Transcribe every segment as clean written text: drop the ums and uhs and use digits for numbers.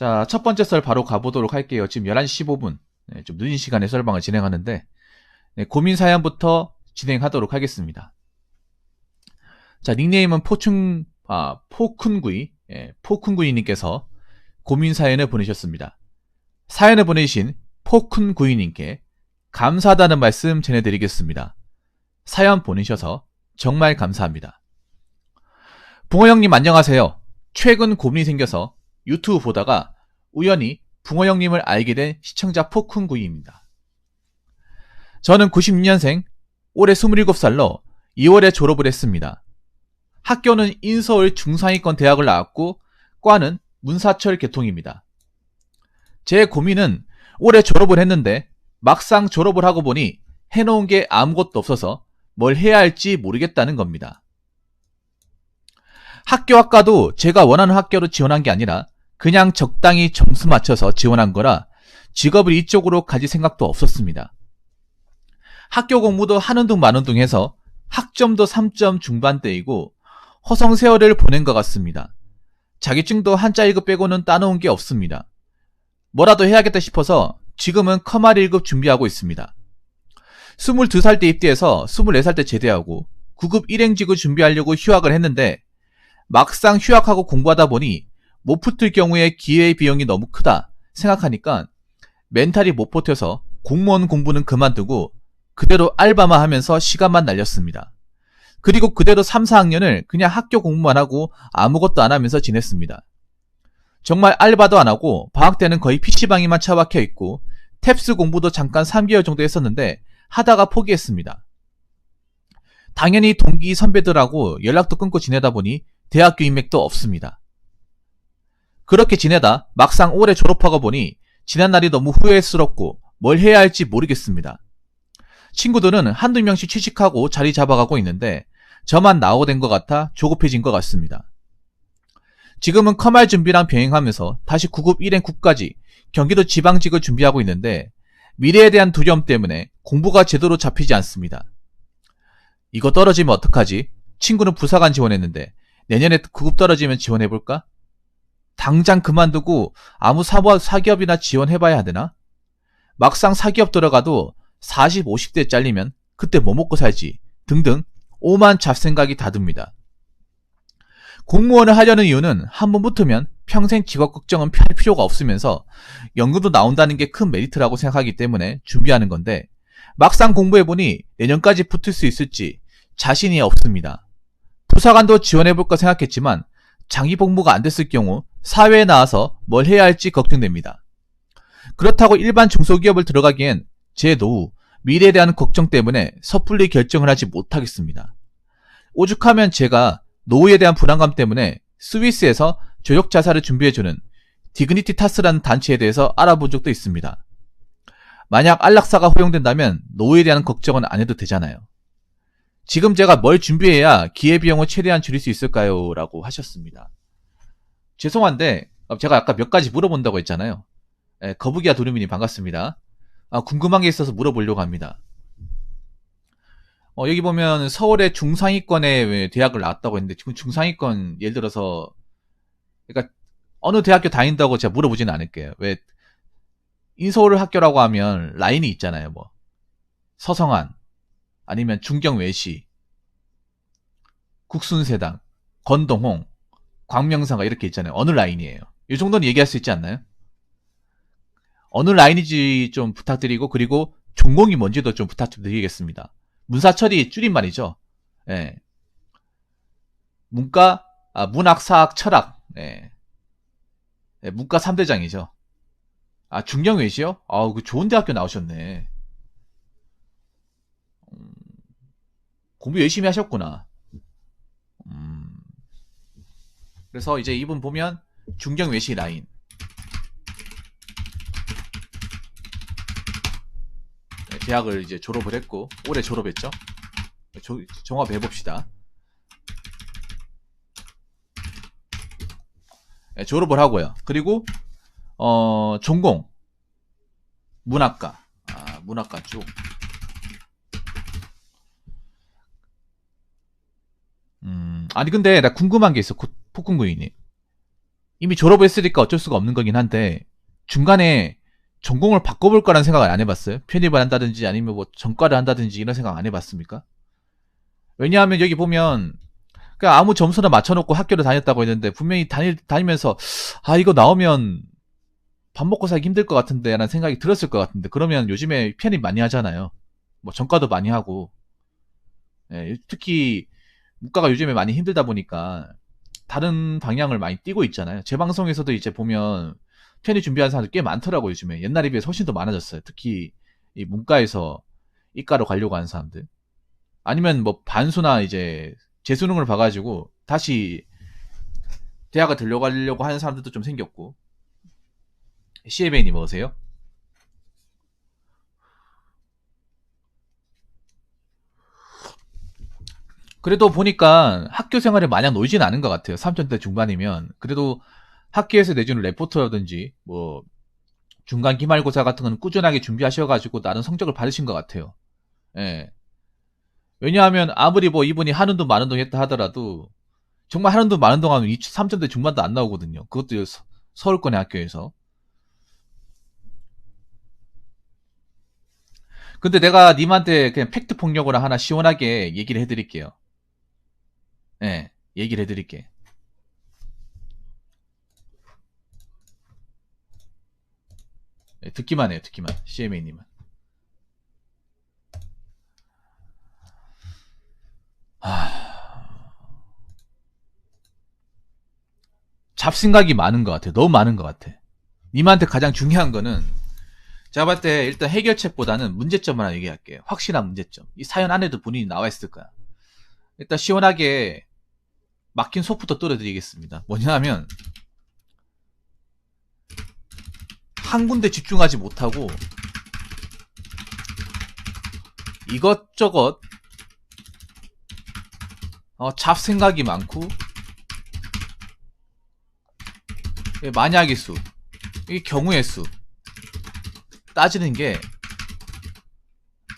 자, 첫 번째 썰 바로 가보도록 할게요. 지금 11시 15분. 좀 늦은 시간에 썰방을 진행하는데, 고민 사연부터 진행하도록 하겠습니다. 자, 닉네임은 포쿤구이, 포쿤구이님께서 고민 사연을 보내셨습니다. 사연을 보내신 포쿤구이님께 감사하다는 말씀 전해드리겠습니다. 사연 보내셔서 정말 감사합니다. 붕어 형님 안녕하세요. 최근 고민이 생겨서 유튜브 보다가 우연히 붕어 형님을 알게 된 시청자 포쿤구이입니다. 저는 96년생, 올해 27살로 2월에 졸업을 했습니다. 학교는 인서울 중상위권 대학을 나왔고 과는 문사철 계통입니다. 제 고민은 올해 졸업을 했는데 막상 졸업을 하고 보니 해놓은 게 아무것도 없어서 뭘 해야 할지 모르겠다는 겁니다. 학교학과도 제가 원하는 학교로 지원한 게 아니라 그냥 적당히 점수 맞춰서 지원한 거라 직업을 이쪽으로 가질 생각도 없었습니다. 학교 공부도 하는 둥 마는 둥 해서 학점도 3점 중반대이고 허송세월을 보낸 것 같습니다. 자격증도 한자 1급 빼고는 따놓은 게 없습니다. 뭐라도 해야겠다 싶어서 지금은 커말 1급 준비하고 있습니다. 22살 때 입대해서 24살 때 제대하고 9급 일행직을 준비하려고 휴학을 했는데 막상 휴학하고 공부하다 보니 못 붙을 경우에 기회 비용이 너무 크다 생각하니까 멘탈이 못 버텨서 공무원 공부는 그만두고 그대로 알바만 하면서 시간만 날렸습니다. 그리고 그대로 3, 4학년을 그냥 학교 공부만 하고 아무것도 안 하면서 지냈습니다. 정말 알바도 안 하고 방학 때는 거의 PC방에만 처박혀 있고 탭스 공부도 잠깐 3개월 정도 했었는데 하다가 포기했습니다. 당연히 동기 선배들하고 연락도 끊고 지내다 보니 대학교 인맥도 없습니다. 그렇게 지내다 막상 올해 졸업하고 보니 지난 날이 너무 후회스럽고 뭘 해야 할지 모르겠습니다. 친구들은 한두 명씩 취직하고 자리 잡아가고 있는데 저만 나오고 된 것 같아 조급해진 것 같습니다. 지금은 커말 준비랑 병행하면서 다시 9급 1행 9까지 경기도 지방직을 준비하고 있는데 미래에 대한 두려움 때문에 공부가 제대로 잡히지 않습니다. 이거 떨어지면 어떡하지? 친구는 부사관 지원했는데 내년에 9급 떨어지면 지원해볼까? 당장 그만두고 아무 사기업이나 지원해봐야 하되나? 막상 사기업 들어가도 40, 50대 잘리면 그때 뭐 먹고 살지 등등 오만 잡생각이 다 듭니다. 공무원을 하려는 이유는 한번 붙으면 평생 직업 걱정은 할 필요가 없으면서 연금도 나온다는 게 큰 메리트라고 생각하기 때문에 준비하는 건데 막상 공부해보니 내년까지 붙을 수 있을지 자신이 없습니다. 부사관도 지원해볼까 생각했지만 장기 복무가 안 됐을 경우 사회에 나와서 뭘 해야 할지 걱정됩니다. 그렇다고 일반 중소기업을 들어가기엔 제 노후, 미래에 대한 걱정 때문에 섣불리 결정을 하지 못하겠습니다. 오죽하면 제가 노후에 대한 불안감 때문에 스위스에서 조력자살을 준비해주는 디그니티 타스라는 단체에 대해서 알아본 적도 있습니다. 만약 안락사가 허용된다면 노후에 대한 걱정은 안 해도 되잖아요. 지금 제가 뭘 준비해야 기회비용을 최대한 줄일 수 있을까요? 라고 하셨습니다. 죄송한데 제가 아까 몇 가지 물어본다고 했잖아요. 거북이와 도루미님 반갑습니다. 궁금한 게 있어서 물어보려고 합니다. 여기 보면 서울의 중상위권에 대학을 나왔다고 했는데 지금 중상위권 예를 들어서 그러니까 어느 대학교 다닌다고 제가 물어보지는 않을게요. 왜 인서울 학교라고 하면 라인이 있잖아요. 뭐 서성한 아니면 중경외시, 국순세당, 건동홍, 광명상가 이렇게 있잖아요. 어느 라인이에요? 이 정도는 얘기할 수 있지 않나요? 어느 라인인지 좀 부탁드리고 그리고 전공이 뭔지도 좀 부탁드리겠습니다. 문사철이 줄임말이죠. 예. 문과, 문학, 사학, 철학. 예. 문과 3대장이죠. 중경외시요? 그 좋은 대학교 나오셨네. 공부 열심히 하셨구나. 그래서 이제 이분 보면 중경외시 라인. 대학을 이제 졸업을 했고 올해 졸업했죠. 종합해봅시다. 졸업을 하고요. 그리고 전공 문학과 문학과 쪽. 아니 근데 나 궁금한 게 있어. 폭군구이님 이미 졸업을 했으니까 어쩔 수가 없는 거긴 한데 중간에 전공을 바꿔볼 거라는 생각을 안 해봤어요? 편입을 한다든지 아니면 뭐 전과를 한다든지 이런 생각 안 해봤습니까? 왜냐하면 여기 보면 그냥 아무 점수나 맞춰놓고 학교를 다녔다고 했는데 분명히 다니면서 아 이거 나오면 밥 먹고 살기 힘들 것 같은데 라는 생각이 들었을 것 같은데 그러면 요즘에 편입 많이 하잖아요. 뭐 전과도 많이 하고 예, 특히 문과가 요즘에 많이 힘들다 보니까 다른 방향을 많이 띄고 있잖아요. 제 방송에서도 이제 보면 편입 준비하는 사람들 꽤 많더라고요. 요즘에 옛날에 비해 훨씬 더 많아졌어요. 특히 이 문과에서 이과로 가려고 하는 사람들 아니면 뭐 반수나 이제 재수능을 봐가지고 다시 대학을 들려가려고 하는 사람들도 좀 생겼고. CLB님 어서세요? 그래도 보니까 학교 생활에 마냥 놀진 않은 것 같아요. 3점대 중반이면. 그래도 학교에서 내주는 레포트라든지 뭐 중간 기말고사 같은 건 꾸준하게 준비하셔가지고 나름 성적을 받으신 것 같아요. 예. 왜냐하면 아무리 뭐 이분이 하는 돈 많은 돈 했다 하더라도 정말 하는 돈 많은 돈 하면 3점대 중반도 안 나오거든요. 그것도 서울권의 학교에서. 근데 내가 님한테 그냥 팩트 폭력으로 하나 시원하게 얘기를 해드릴게요. 예, 얘기를 해드릴게. 예, 듣기만 해요, 듣기만. CMA님은. 잡생각이 많은 것 같아. 너무 많은 것 같아. 님한테 가장 중요한 거는 제가 봤을 때 일단 해결책보다는 문제점 하나 얘기할게요. 확실한 문제점. 이 사연 안에도 본인이 나와 있을 거야. 일단 시원하게 막힌 속부터 뚫어드리겠습니다. 뭐냐면 한 군데 집중하지 못하고 이것저것 잡생각이 많고 만약의 수, 이 경우의 수 따지는 게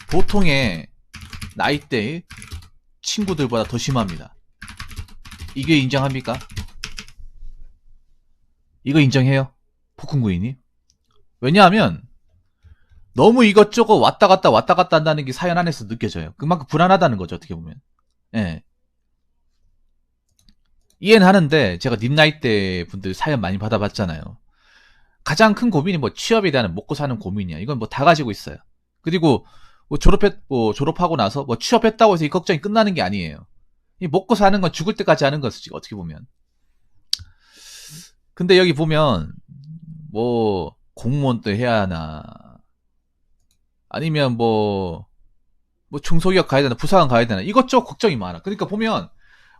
보통의 나이대의 친구들보다 더 심합니다. 이게 인정합니까? 이거 인정해요? 폭군구이님? 왜냐하면 너무 이것저것 왔다 갔다 한다는 게 사연 안에서 느껴져요. 그만큼 불안하다는 거죠, 어떻게 보면. 예. 이해는 하는데 제가 님 나이대 분들 사연 많이 받아봤잖아요. 가장 큰 고민이 뭐 취업에 대한 먹고 사는 고민이야. 이건 뭐 다 가지고 있어요. 그리고 뭐 졸업하고 나서 뭐 취업했다고 해서 이 걱정이 끝나는 게 아니에요. 이 먹고 사는 건 죽을 때까지 하는 거지, 어떻게 보면. 근데 여기 보면 뭐 공무원 또 해야 하나 아니면 뭐 중소기업 가야 되나 부사관 가야 되나 이것저것 걱정이 많아. 그러니까 보면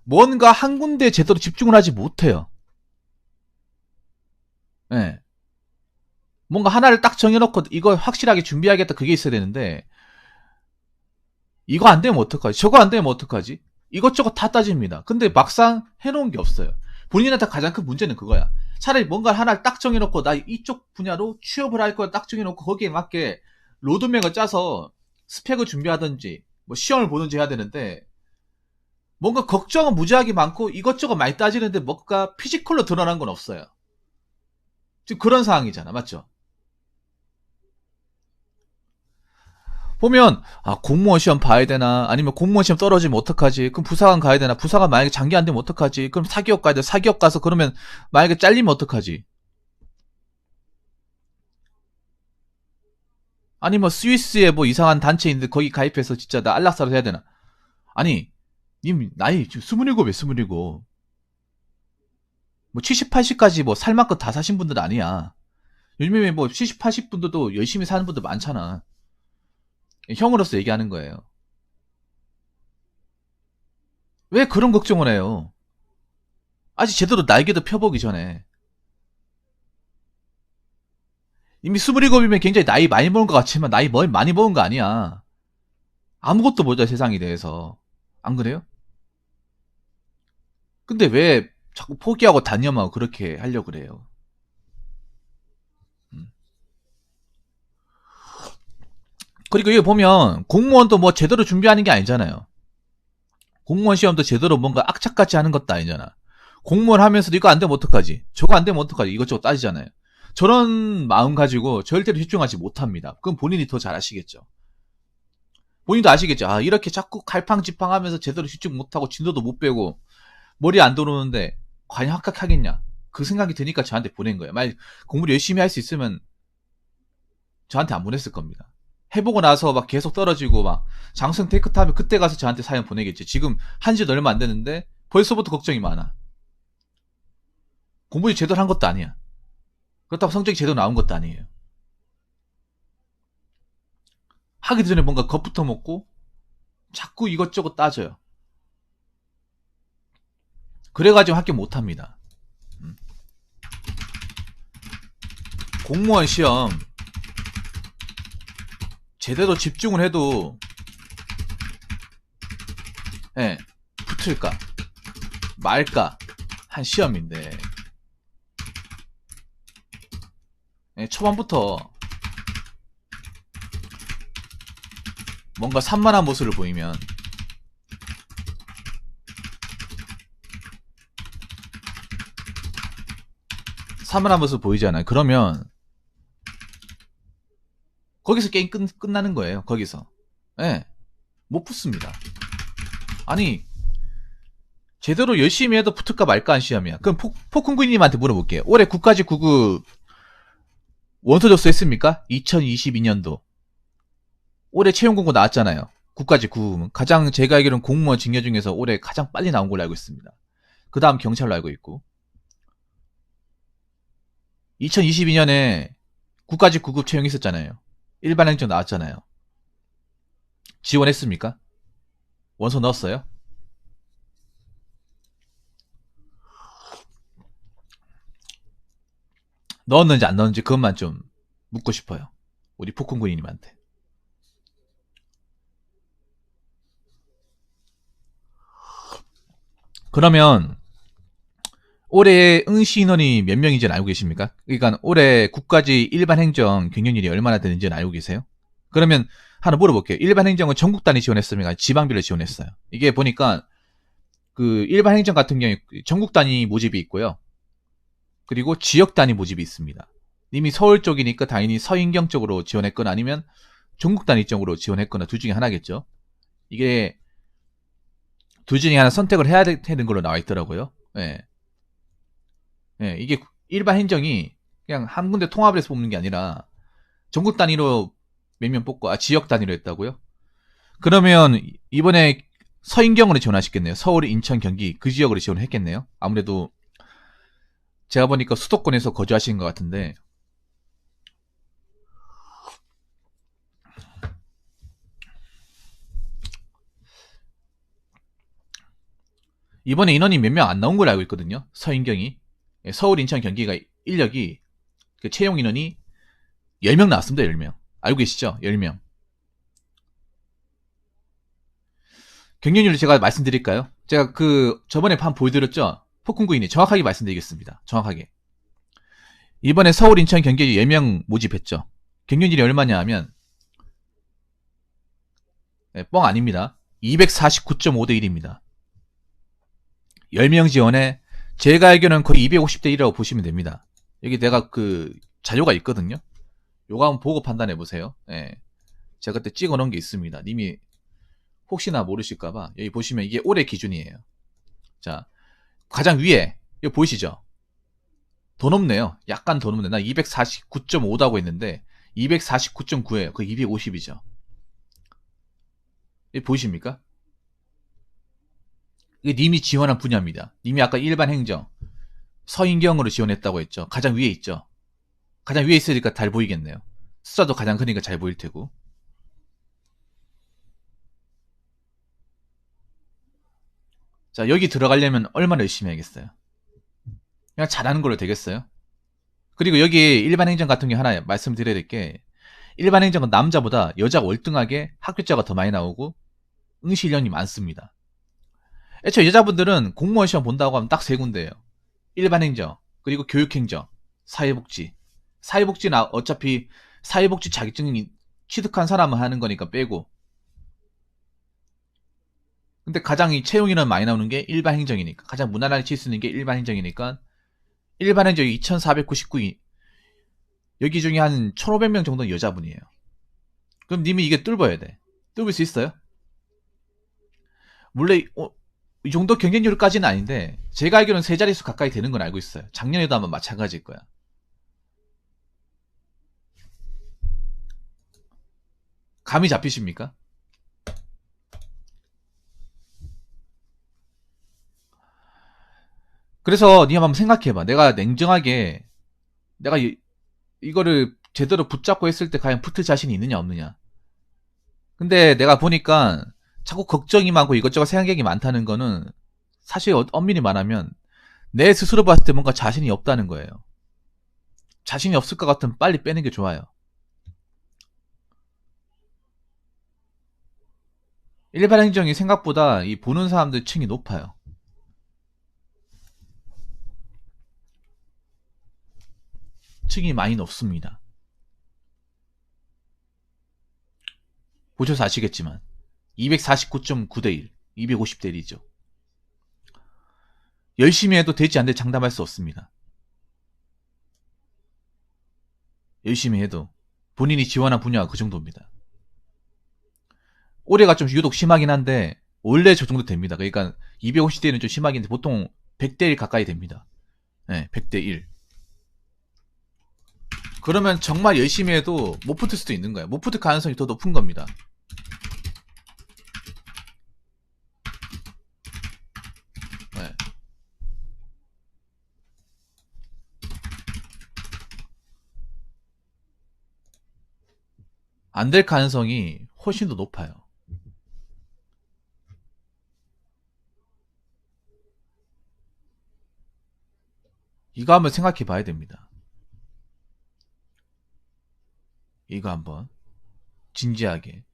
뭔가 한 군데 제대로 집중을 하지 못해요. 예. 뭔가 하나를 딱 정해놓고 이거 확실하게 준비하겠다 그게 있어야 되는데 이거 안 되면 어떡하지? 저거 안 되면 어떡하지? 이것저것 다 따집니다. 근데 막상 해놓은 게 없어요. 본인한테 가장 큰 문제는 그거야. 차라리 뭔가 하나를 딱 정해놓고 나 이쪽 분야로 취업을 할 거야 딱 정해놓고 거기에 맞게 로드맵을 짜서 스펙을 준비하든지 뭐 시험을 보든지 해야 되는데 뭔가 걱정은 무지하게 많고 이것저것 많이 따지는데 뭔가 피지컬로 드러난 건 없어요. 지금 그런 상황이잖아. 맞죠? 보면 공무원 시험 봐야 되나 아니면 공무원 시험 떨어지면 어떡하지 그럼 부사관 가야 되나 부사관 만약에 장기 안 되면 어떡하지 그럼 사기업 가야 돼 사기업 가서 그러면 만약에 잘리면 어떡하지 아니 뭐 스위스에 뭐 이상한 단체 있는데 거기 가입해서 진짜 나 안락사로 해야 되나 아니 님 나이 지금 27이에 27. 뭐 70, 80까지 뭐 살 만큼 다 사신 분들 아니야 요즘에 뭐 70, 80분들도 열심히 사는 분들 많잖아 형으로서 얘기하는 거예요 왜 그런 걱정을 해요 아직 제대로 날개도 펴보기 전에 이미 27이면 굉장히 나이 많이 먹은 것 같지만 나이 많이 먹은 거 아니야 아무것도 모르죠 세상에 대해서 안 그래요? 근데 왜 자꾸 포기하고 단념하고 그렇게 하려고 그래요 음. 그리고 여기 보면 공무원도 뭐 제대로 준비하는 게 아니잖아요 공무원 시험도 제대로 뭔가 악착같이 하는 것도 아니잖아 공무원 하면서도 이거 안 되면 어떡하지? 저거 안 되면 어떡하지? 이것저것 따지잖아요. 저런 마음 가지고 절대로 집중하지 못합니다. 그건 본인이 더 잘 아시겠죠. 본인도 아시겠죠. 아, 이렇게 자꾸 갈팡질팡 하면서 제대로 집중 못하고 진도도 못 빼고 머리 안 들어오는데 과연 합격하겠냐? 그 생각이 드니까 저한테 보낸 거예요. 만약 공부를 열심히 할 수 있으면 저한테 안 보냈을 겁니다. 해보고 나서 막 계속 떨어지고 막 장성 테이크 타면 그때 가서 저한테 사연 보내겠지. 지금 한지 얼마 안 됐는데 벌써부터 걱정이 많아. 공부 제대로 한 것도 아니야. 그렇다고 성적이 제대로 나온 것도 아니에요. 하기 전에 뭔가 겁부터 먹고 자꾸 이것저것 따져요. 그래가지고 합격 못합니다. 공무원 시험 제대로 집중을 해도 예, 붙을까 말까 한 시험인데 예, 초반부터 뭔가 산만한 모습을 보이면 산만한 모습 보이잖아요. 그러면 거기서 게임 끝나는 거예요. 거기서 예, 못 붙습니다. 아니 제대로 열심히 해도 붙을까 말까 한 시험이야. 그럼 포쿤구이님한테 물어볼게요. 올해 국가직 9급 원서 접수했습니까? 2022년도 올해 채용공고 나왔잖아요. 국가직 9급은 가장 제가 알기로는 공무원 직녀 중에서 올해 가장 빨리 나온 걸로 알고 있습니다. 그 다음 경찰로 알고 있고 2022년에 국가직 9급 채용 있었잖아요. 일반 행정 나왔잖아요. 지원했습니까? 원서 넣었어요? 넣었는지 안 넣었는지 그것만 좀 묻고 싶어요. 우리 포쿤구이님한테. 그러면 올해 응시 인원이 몇 명인지는 알고 계십니까? 그러니까 올해 국가직 일반 행정 경영률이 얼마나 되는지는 알고 계세요? 그러면 하나 물어볼게요. 일반 행정은 전국 단위 지원했습니까? 지방비를 지원했어요. 이게 보니까 그 일반 행정 같은 경우에 전국 단위 모집이 있고요. 그리고 지역 단위 모집이 있습니다. 이미 서울 쪽이니까 당연히 서인경 쪽으로 지원했거나 아니면 전국 단위 쪽으로 지원했거나 둘 중에 하나겠죠. 이게 둘 중에 하나 선택을 해야 되는 걸로 나와 있더라고요. 예. 예, 이게 일반 행정이 그냥 한 군데 통합을 해서 뽑는 게 아니라 전국 단위로 몇 명 뽑고 지역 단위로 했다고요? 그러면 이번에 서인경으로 지원하셨겠네요. 서울, 인천, 경기 그 지역으로 지원을 했겠네요. 아무래도 제가 보니까 수도권에서 거주하시는 것 같은데 이번에 인원이 몇 명 안 나온 걸로 알고 있거든요. 서인경이 서울, 인천, 경기가 인력이 그 채용 인원이 10명 나왔습니다. 10명. 알고 계시죠? 10명. 경쟁률 제가 말씀드릴까요? 제가 그 저번에 판 보여드렸죠? 폭군구인이 정확하게 말씀드리겠습니다. 정확하게. 이번에 서울, 인천, 경기 10명 모집했죠. 경쟁률이 얼마냐 하면 네, 뻥 아닙니다. 249.5대 1입니다. 10명 지원에 제가 알기로는 거의 250대 1이라고 보시면 됩니다. 여기 내가 그 자료가 있거든요. 요거 한번 보고 판단해 보세요. 예. 제가 그때 찍어 놓은 게 있습니다. 님이 혹시나 모르실까봐 여기 보시면 이게 올해 기준이에요. 자, 가장 위에 이거 보이시죠? 더 높네요. 약간 더 높네. 나 249.5다고 했는데 249.9예요. 거의 250이죠. 이거 보이십니까? 이게 님이 지원한 분야입니다. 님이 아까 일반 행정 서인경으로 지원했다고 했죠. 가장 위에 있죠. 가장 위에 있으니까 잘 보이겠네요. 숫자도 가장 크니까 잘 보일 테고. 자, 여기 들어가려면 얼마나 열심히 해야겠어요? 그냥 잘하는 걸로 되겠어요? 그리고 여기 일반 행정 같은 경우 하나 말씀드려야 될 게 일반 행정은 남자보다 여자가 월등하게 합격자가 더 많이 나오고 응시 인력이 많습니다. 애초에 여자분들은 공무원 시험 본다고 하면 딱 세 군데예요. 일반 행정, 그리고 교육행정, 사회복지. 사회복지는 어차피 사회복지 자격증 취득한 사람은 하는 거니까 빼고 근데 가장 이 채용 인원 많이 나오는 게 일반 행정이니까. 가장 무난하게 칠 수 있는 게 일반 행정이니까. 일반 행정이 2499인. 여기 중에 한 1500명 정도는 여자분이에요. 그럼 님이 이게 뚫어야 돼. 뚫을 수 있어요? 물론 이 정도 경쟁률까지는 아닌데 제가 알기로는 세 자릿수 가까이 되는 건 알고 있어요. 작년에도 아마 마찬가지일 거야. 감이 잡히십니까? 그래서 니 한번 생각해봐. 내가 냉정하게 내가 이거를 제대로 붙잡고 했을 때 과연 붙을 자신이 있느냐 없느냐. 근데 내가 보니까 자꾸 걱정이 많고 이것저것 생각이 많다는 거는 사실 엄밀히 말하면 내 스스로 봤을 때 뭔가 자신이 없다는 거예요. 자신이 없을 것 같으면 빨리 빼는 게 좋아요. 일반 행정이 생각보다 이 보는 사람들 층이 높아요. 층이 많이 높습니다. 보셔서 아시겠지만 249.9대 1, 250대 1이죠. 열심히 해도 되지 않는데 장담할 수 없습니다. 열심히 해도 본인이 지원한 분야가 그 정도입니다. 올해가 좀 유독 심하긴 한데 원래 저 정도 됩니다. 그러니까 250대 1은 좀 심하긴 한데 보통 100대 1 가까이 됩니다. 네, 100대 1. 그러면 정말 열심히 해도 못 붙을 수도 있는 거예요. 못 붙을 가능성이 더 높은 겁니다. 네. 안 될 가능성이 훨씬 더 높아요. 이거 한번 생각해 봐야 됩니다. 이거 한번 진지하게.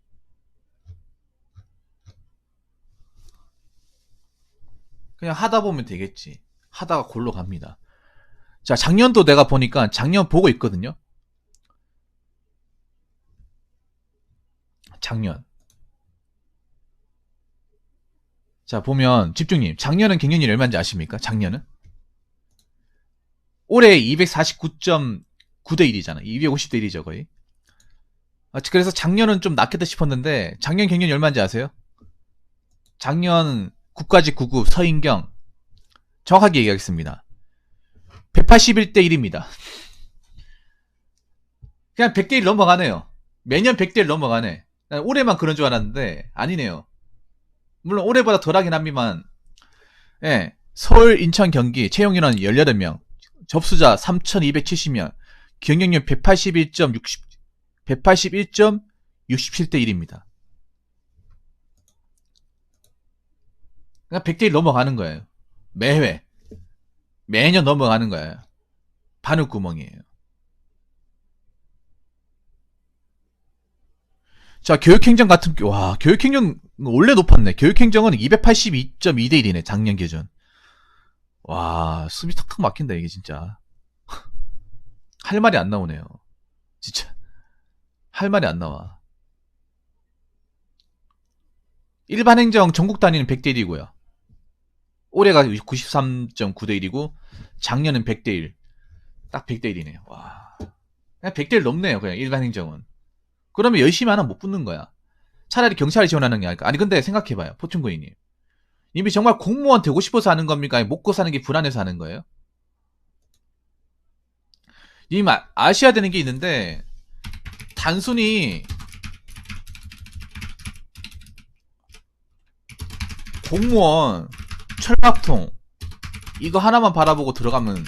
그냥 하다 보면 되겠지. 하다가 골로 갑니다. 자, 작년도 내가 보니까 작년 보고 있거든요. 작년. 자, 보면 집중님, 작년은 경쟁률 얼마인지 아십니까? 작년은? 올해 249.9대 1이잖아. 250대 1이죠, 거의. 그래서 작년은 좀 낫겠다 싶었는데 작년 경쟁률 얼마인지 아세요? 작년 국가직 9급 서인경 정확하게 얘기하겠습니다. 181대 1입니다. 그냥 100대 1 넘어가네요. 매년 100대 1 넘어가네. 난 올해만 그런 줄 알았는데 아니네요. 물론 올해보다 덜하긴 합니다만, 예, 서울, 인천, 경기 채용인원 18명, 접수자 3,270명, 경쟁률 181.67대 1입니다. 그냥 100대 1 넘어가는 거예요. 매회. 매년 넘어가는 거예요. 바늘구멍이에요. 자, 교육행정 같은, 와, 교육행정 원래 높았네. 교육행정은 282.2대 1이네, 작년 기준. 와, 숨이 턱턱 막힌다, 이게 진짜. 할 말이 안 나오네요. 진짜. 할 말이 안 나와. 일반 행정 전국 단위는 100대 1이고요. 올해가 93.9대 1이고, 작년은 100대 1. 딱 100대 1이네요. 와. 그냥 100대 1 넘네요, 그냥 일반 행정은. 그러면 열심히 하나 못 붙는 거야. 차라리 경찰에 지원하는 게 아닐까. 아니, 근데 생각해봐요. 포춘구이님. 님이 정말 공무원 되고 싶어서 하는 겁니까? 아니, 먹고 사는 게 불안해서 하는 거예요? 님 아셔야 되는 게 있는데, 단순히 공무원, 철밥통, 이거 하나만 바라보고 들어가면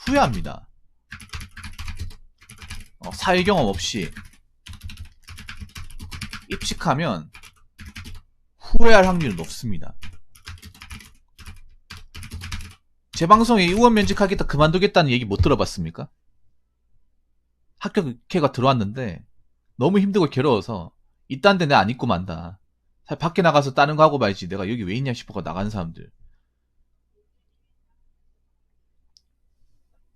후회합니다. 사회 경험 없이 입식하면 후회할 확률이 높습니다. 제 방송에 의원 면직하겠다 그만두겠다는 얘기 못 들어봤습니까? 합격회가 들어왔는데 너무 힘들고 괴로워서 이딴 데 내가 안 있고 만다. 밖에 나가서 다른 거 하고 말지 내가 여기 왜 있냐 싶어서 나가는 사람들.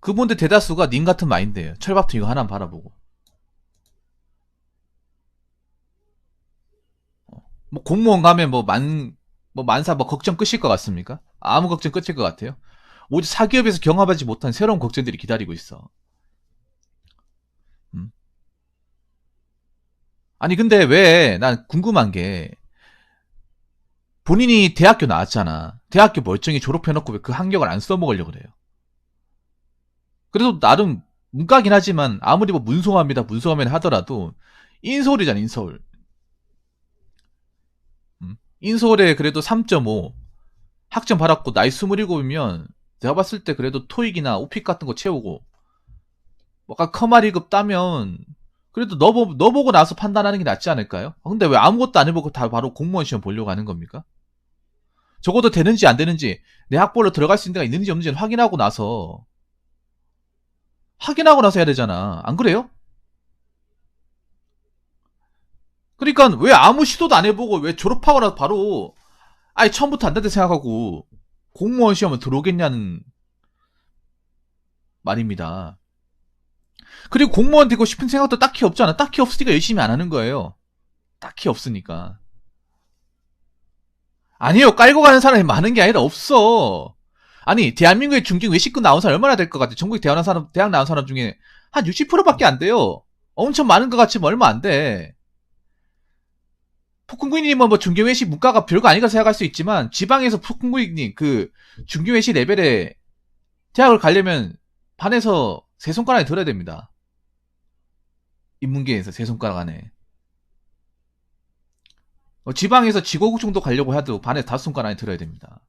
그분들 대다수가 님 같은 마인드예요. 철밥통 이거 하나만 바라보고. 뭐 공무원 가면 뭐 뭐 만사 뭐 걱정 끝일 것 같습니까? 아무 걱정 끝일 것 같아요. 오직 사기업에서 경험하지 못한 새로운 걱정들이 기다리고 있어. 음. 아니 근데 왜 난 궁금한 게 본인이 대학교 나왔잖아. 대학교 멀쩡히 졸업해놓고 왜 그 학력을 안 써먹으려고 그래요? 그래도 나름 문과긴 하지만 아무리 뭐 문송합니다 문송하면 하더라도 인서울이잖아 인서울. 인서울에 그래도 3.5 학점 받았고 나이 27이면 내가 봤을 때 그래도 토익이나 오픽 같은 거 채우고 뭐 아까 커마 1급 따면 그래도 너 보고 나서 판단하는 게 낫지 않을까요? 근데 왜 아무것도 안 해보고 다 바로 공무원 시험 보려고 하는 겁니까? 적어도 되는지 안 되는지 내 학벌로 들어갈 수 있는 데가 있는지 없는지 확인하고 나서 해야 되잖아. 안 그래요? 그러니까 왜 아무 시도도 안 해보고 왜 졸업하고 나서 바로 아예 처음부터 안 된다 생각하고 공무원 시험을 들어오겠냐는 말입니다. 그리고 공무원 되고 싶은 생각도 딱히 없잖아. 딱히 없으니까 열심히 안 하는 거예요. 딱히 없으니까. 아니요, 깔고 가는 사람이 많은 게 아니라 없어. 아니, 대한민국의 중증 외식군 나온 사람 얼마나 될 것 같아? 전국에 대학 나온 사람 중에 한 60%밖에 안 돼요. 엄청 많은 것 같지만 얼마 안 돼. 폭군구이님은 뭐 중경외시 문과가 별거 아니라 생각할 수 있지만 지방에서 폭군구이님 그 중경외시 레벨의 대학을 가려면 반에서 세 손가락 안에 들어야 됩니다. 인문계에서 세 손가락 안에. 지방에서 지고국 정도 가려고 해도 반에 다섯 손가락 안에 들어야 됩니다.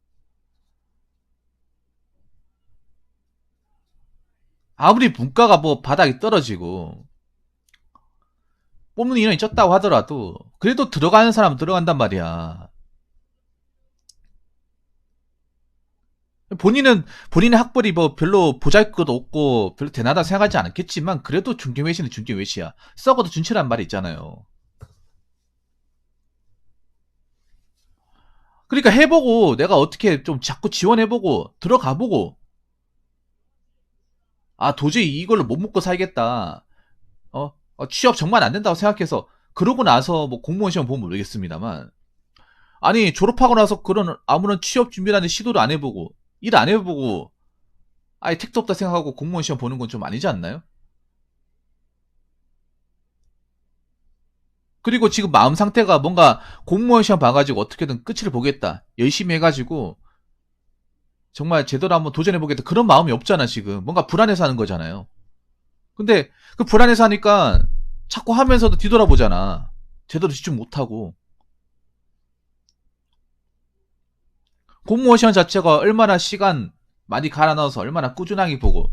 아무리 문과가 뭐 바닥이 떨어지고 뽑는 인원이 적다고 하더라도 그래도 들어가는 사람은 들어간단 말이야. 본인의 학벌이 뭐 별로 보잘것도 없고 별로 대단하다 생각하지 않겠지만 그래도 중경외시는 중경외시야. 썩어도 준치란 말이 있잖아요. 그러니까 해보고 내가 어떻게 좀 자꾸 지원해보고 들어가보고 아 도저히 이걸로 못 먹고 살겠다. 취업 정말 안 된다고 생각해서 그러고 나서 뭐 공무원 시험 보면 모르겠습니다만 아니 졸업하고 나서 그런 아무런 취업 준비라는 시도도 안 해보고 일 안 해보고 아예 택도 없다 생각하고 공무원 시험 보는 건 좀 아니지 않나요? 그리고 지금 마음 상태가 뭔가 공무원 시험 봐가지고 어떻게든 끝을 보겠다 열심히 해가지고 정말 제대로 한번 도전해보겠다 그런 마음이 없잖아 지금 뭔가 불안해서 하는 거잖아요. 근데 그 불안해서 하니까 자꾸 하면서도 뒤돌아보잖아. 제대로 집중 못하고. 공무원 시험 자체가 얼마나 시간 많이 갈아 넣어서 얼마나 꾸준하게 보고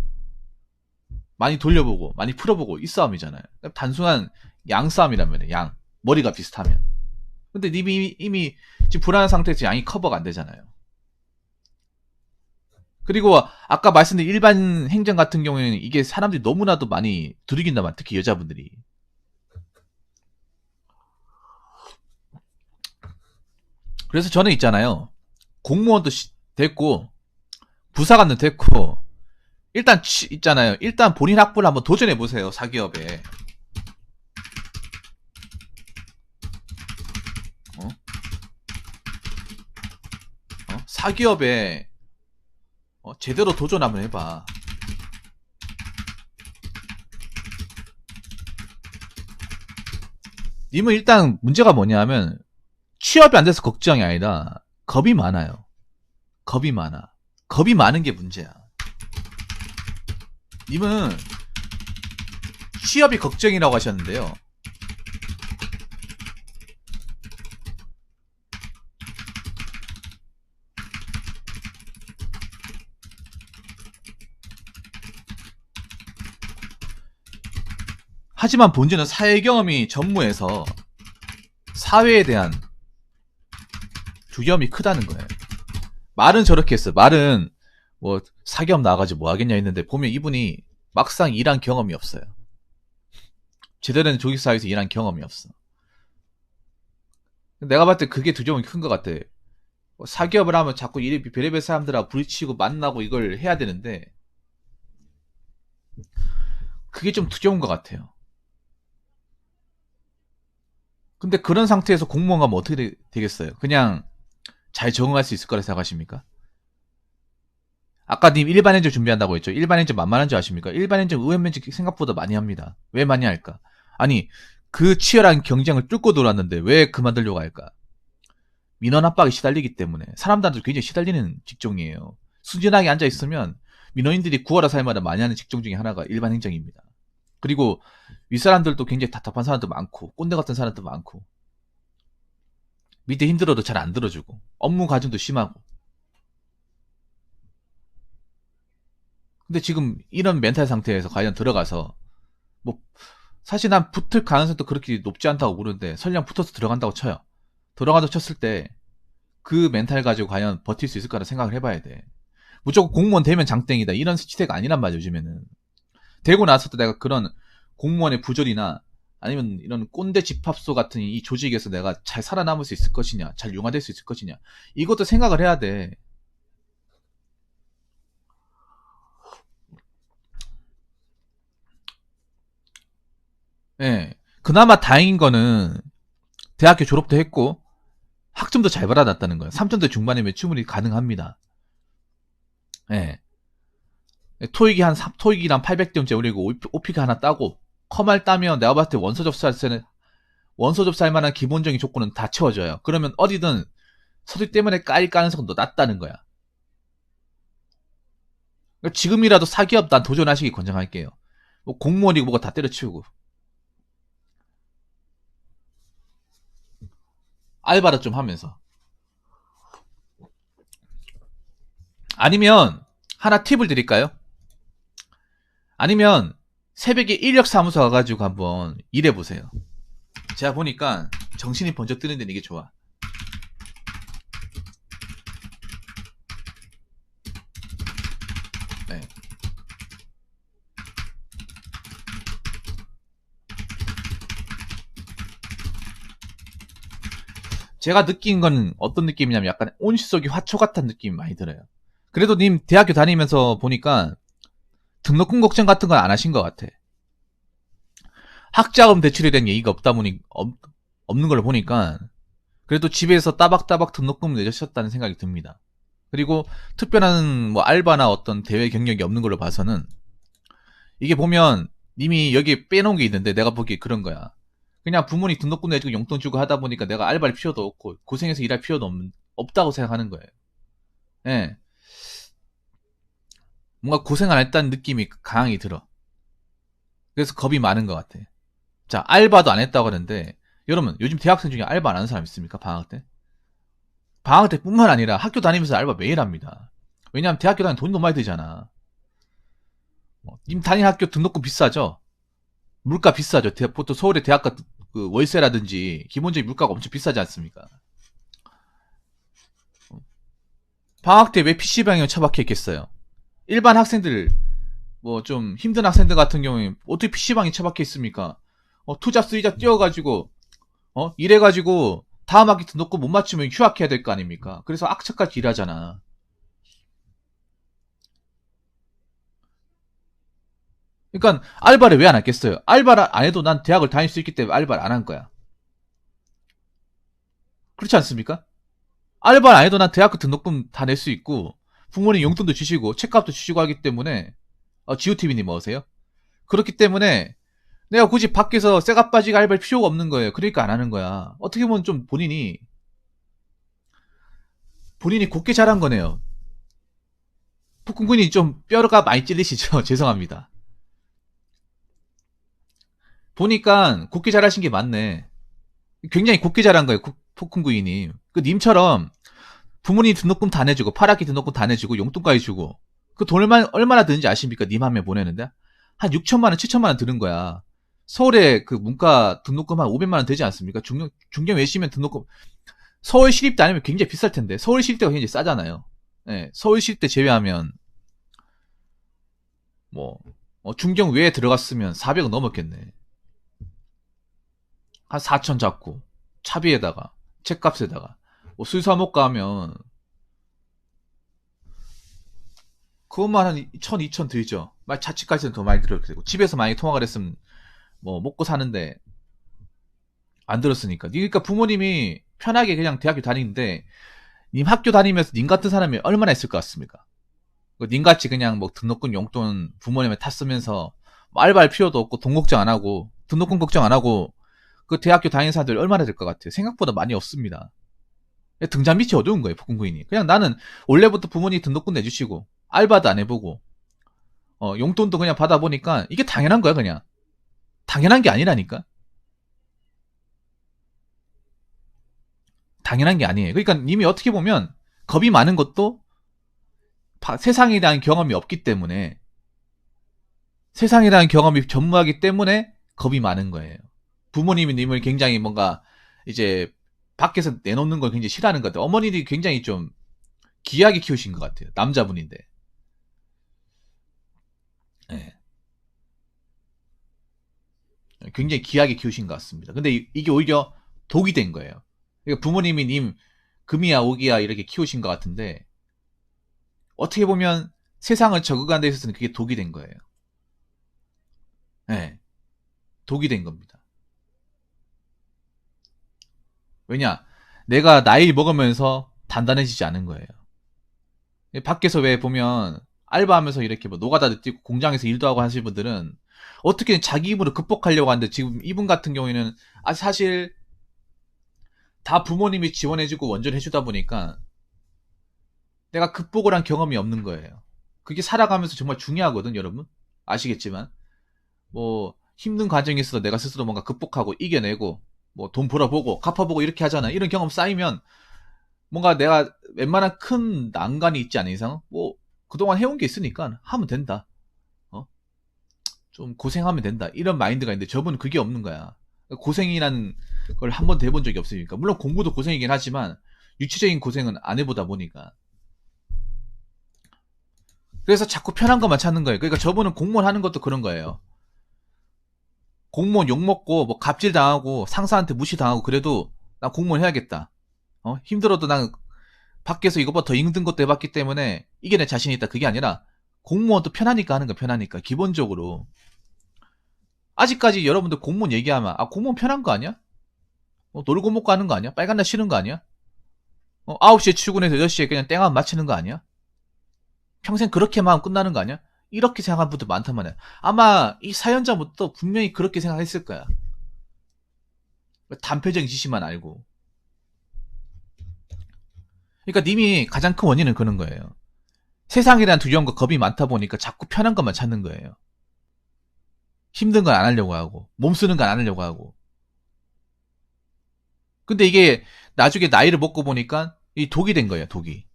많이 돌려보고 많이 풀어보고 이 싸움이잖아요. 단순한 양 싸움이라면 양 머리가 비슷하면. 근데 이미 지금 불안한 상태에서 양이 커버가 안 되잖아요. 그리고 아까 말씀드린 일반 행정 같은 경우에는 이게 사람들이 너무나도 많이 두들긴다만 특히 여자분들이. 그래서 저는 있잖아요. 공무원도 됐고 부사관도 됐고 일단 있잖아요. 일단 본인 학부를 한번 도전해 보세요. 사기업에. 어? 사기업에 제대로 도전 한번 해봐. 님은 일단 문제가 뭐냐면 취업이 안 돼서 걱정이 아니라 겁이 많아요. 겁이 많아. 겁이 많은 게 문제야. 님은 취업이 걱정이라고 하셨는데요. 하지만 본질은 사회 경험이 전무해서 사회에 대한 두려움이 크다는 거예요. 말은 저렇게 했어. 말은 뭐 사기업 나와가지고 뭐 하겠냐 했는데 보면 이분이 막상 일한 경험이 없어요. 제대로 된 조직사회에서 일한 경험이 없어. 내가 봤을 때 그게 두려움이 큰 것 같아. 사기업을 하면 자꾸 별의별 사람들하고 부딪히고 만나고 이걸 해야 되는데 그게 좀 두려운 것 같아요. 근데 그런 상태에서 공무원 가면 어떻게 되겠어요? 그냥 잘 적응할 수 있을 거라 생각하십니까? 아까 님 일반 행정 준비한다고 했죠. 일반 행정 만만한 줄 아십니까? 일반 행정 의원 면접 생각보다 많이 합니다. 왜 많이 할까? 아니, 그 치열한 경쟁을 뚫고 들어왔는데 왜 그만두려고 할까? 민원 압박에 시달리기 때문에 사람들한테 굉장히 시달리는 직종이에요. 순진하게 앉아있으면 민원인들이 구하라 살마다 많이 하는 직종 중에 하나가 일반 행정입니다. 그리고 윗사람들도 굉장히 답답한 사람도 많고 꼰대 같은 사람도 많고 밑에 힘들어도 잘 안 들어주고 업무 과중도 심하고. 근데 지금 이런 멘탈 상태에서 과연 들어가서 뭐 사실 난 붙을 가능성도 그렇게 높지 않다고 보는데 설령 붙어서 들어간다고 쳐요. 들어가서 쳤을 때 그 멘탈 가지고 과연 버틸 수 있을까를 생각을 해봐야 돼. 무조건 공무원 되면 장땡이다 이런 시대가 아니란 말이야 요즘에는. 되고 나서도 내가 그런 공무원의 부조리나 아니면 이런 꼰대 집합소 같은 이 조직에서 내가 잘 살아남을 수 있을 것이냐, 잘 융화될 수 있을 것이냐, 이것도 생각을 해야 돼. 예. 그나마 다행인 거는 대학교 졸업도 했고 학점도 잘 받아놨다는 거예요. 3점대 중반이면 충분히 가능합니다. 예. 토익이랑 800점째 올리고 오피가 하나 따고 컴알 따면 내가 봤을 때 원서 접수할 만한 기본적인 조건은 다 채워져요. 그러면 어디든 서류 때문에 까일 가능성도 낮다는 거야. 그러니까 지금이라도 사기업 난 도전하시기 권장할게요. 뭐 공무원이고 뭐가 다 때려치우고 알바를 좀 하면서. 아니면 하나 팁을 드릴까요? 아니면 새벽에 인력사무소 가가지고 한번 일해보세요. 제가 보니까 정신이 번쩍 드는 데는 이게 좋아. 네. 제가 느낀 건 어떤 느낌이냐면 약간 온실 속의 화초 같은 느낌이 많이 들어요. 그래도 님 대학교 다니면서 보니까 등록금 걱정 같은 건 안 하신 것 같아. 학자금 대출에 대한 얘기가 없는 걸 보니까 그래도 집에서 따박따박 등록금을 내주셨다는 생각이 듭니다. 그리고 특별한 뭐 알바나 어떤 대외 경력이 없는 걸로 봐서는 이게 보면 님이 여기 빼놓은 게 있는데 내가 보기에 그런 거야. 그냥 부모님 등록금 내주고 용돈 주고 하다 보니까 내가 알바할 필요도 없고 고생해서 일할 필요도 없다고 생각하는 거예요. 예. 뭔가 고생 안 했다는 느낌이 강하게 들어. 그래서 겁이 많은 것 같아. 자, 알바도 안 했다고 하는데 여러분 요즘 대학생 중에 알바 안 하는 사람 있습니까? 방학 때? 방학 때뿐만 아니라 학교 다니면서 알바 매일 합니다. 왜냐하면 대학교 다니면 돈이 너무 많이 들잖아. 님 다니는 학교 등록금 비싸죠? 물가 비싸죠? 보통 서울의 대학가 그 월세라든지 기본적인 물가가 엄청 비싸지 않습니까? 방학 때 왜 PC방에 처박혀 있겠어요? 일반 학생들 뭐 좀 힘든 학생들 같은 경우에 어떻게 PC방에 처박혀 있습니까? 투자 쓰이자 뛰어가지고 이래가지고 다음 학기 등록금 못 맞추면 휴학해야 될 거 아닙니까? 그래서 악착같이 일하잖아. 그러니까 알바를 왜 안 했겠어요? 알바를 안 해도 난 대학을 다닐 수 있기 때문에 알바를 안 한 거야. 그렇지 않습니까? 알바를 안 해도 난 대학교 등록금 다 낼 수 있고 부모님 용돈도 주시고 책값도 주시고 하기 때문에 지오TV님 어서세요? 그렇기 때문에 내가 굳이 밖에서 쇠가 빠지게 알바할 필요가 없는 거예요. 그러니까 안 하는 거야. 어떻게 보면 좀 본인이 곱게 잘한 거네요. 폭군군이 좀 뼈가 많이 찔리시죠? 죄송합니다. 보니까 곱게 잘하신 게 맞네. 굉장히 곱게 잘한 거예요. 폭군구이님. 그 님처럼 부모님 등록금 다 내주고 8학기 등록금 다 내주고 용돈까지 주고 그 돈 얼마나 드는지 아십니까? 님 한 명 보내는데 한 6천만 원, 7천만 원 드는 거야. 서울에 그 문과 등록금 한 500만 원 되지 않습니까? 중경 외시면 등록금 서울 시립대 아니면 굉장히 비쌀 텐데 서울 시립대가 굉장히 싸잖아요. 네, 서울 시립대 제외하면 뭐 중경 외에 들어갔으면 400은 넘었겠네. 한 4천 잡고 차비에다가 책값에다가 뭐 술 사 먹고 하면 그것만 한 1000, 2000 들죠. 자취까지는 더 많이 들어도 되고 집에서 만약에 통화를 했으면 뭐 먹고 사는데 안 들었으니까. 그러니까 부모님이 편하게 그냥 대학교 다니는데 님 학교 다니면서 님 같은 사람이 얼마나 있을 것 같습니까? 님같이 그냥 뭐 등록금 용돈 부모님의 탔으면서 뭐 알바할 필요도 없고 돈 걱정 안 하고 등록금 걱정 안 하고 그 대학교 다니는 사람들이 얼마나 될 것 같아요? 생각보다 많이 없습니다. 등잔 밑이 어두운 거예요, 북군구인이. 그냥 나는 원래부터 부모님 등록금 내주시고 알바도 안 해보고 용돈도 그냥 받아보니까 이게 당연한 거야, 그냥. 당연한 게 아니라니까. 당연한 게 아니에요. 그러니까 님이 어떻게 보면 겁이 많은 것도 세상에 대한 경험이 없기 때문에, 세상에 대한 경험이 전무하기 때문에 겁이 많은 거예요. 부모님이 님을 굉장히 뭔가 이제 밖에서 내놓는 걸 굉장히 싫어하는 것 같아요. 어머니들이 굉장히 좀 귀하게 키우신 것 같아요. 남자분인데. 네. 굉장히 귀하게 키우신 것 같습니다. 근데 이게 오히려 독이 된 거예요. 그러니까 부모님이 님 금이야 오기야 이렇게 키우신 것 같은데, 어떻게 보면 세상을 적응하는 데 있어서는 그게 독이 된 거예요. 네. 독이 된 겁니다. 왜냐? 내가 나이 먹으면서 단단해지지 않은 거예요. 밖에서 왜 보면 알바하면서 이렇게 뭐 노가다도 뛰고 공장에서 일도 하고 하시는 분들은 어떻게든 자기 힘으로 극복하려고 하는데, 지금 이분 같은 경우에는 사실 다 부모님이 지원해주고 원전해주다 보니까 내가 극복을 한 경험이 없는 거예요. 그게 살아가면서 정말 중요하거든, 여러분. 아시겠지만 뭐 힘든 과정에 있어서 내가 스스로 뭔가 극복하고 이겨내고 뭐 돈 벌어보고 갚아보고 이렇게 하잖아. 이런 경험 쌓이면 뭔가 내가 웬만한 큰 난관이 있지 않은 이상 뭐 그동안 해온 게 있으니까 하면 된다. 좀 고생하면 된다. 이런 마인드가 있는데 저분은 그게 없는 거야. 고생이라는 걸 한 번도 해본 적이 없으니까. 물론 공부도 고생이긴 하지만 유치적인 고생은 안 해보다 보니까. 그래서 자꾸 편한 것만 찾는 거예요. 그러니까 저분은 공무원 하는 것도 그런 거예요. 공무원 욕먹고 뭐 갑질 당하고 상사한테 무시당하고 그래도 나 공무원 해야겠다. 힘들어도 난 밖에서 이것보다 더 힘든 것도 해봤기 때문에 이겨낼 자신이 있다. 그게 아니라 공무원도 편하니까 하는 거야. 편하니까. 기본적으로. 아직까지 여러분들 공무원 얘기하면 공무원 편한 거 아니야? 놀고 먹고 하는 거 아니야? 빨간 날 쉬는 거 아니야? 9시에 출근해서 6시에 그냥 땡하면 마치는 거 아니야? 평생 그렇게만 하면 끝나는 거 아니야? 이렇게 생각하는 분들 많단 말이야. 아마 이 사연자부터 분명히 그렇게 생각했을 거야. 단편적인 지시만 알고. 그러니까 님이 가장 큰 원인은 그런 거예요. 세상에 대한 두려움과 겁이 많다 보니까 자꾸 편한 것만 찾는 거예요. 힘든 건 안 하려고 하고 몸 쓰는 건 안 하려고 하고. 근데 이게 나중에 나이를 먹고 보니까 이 독이 된 거예요. 독이.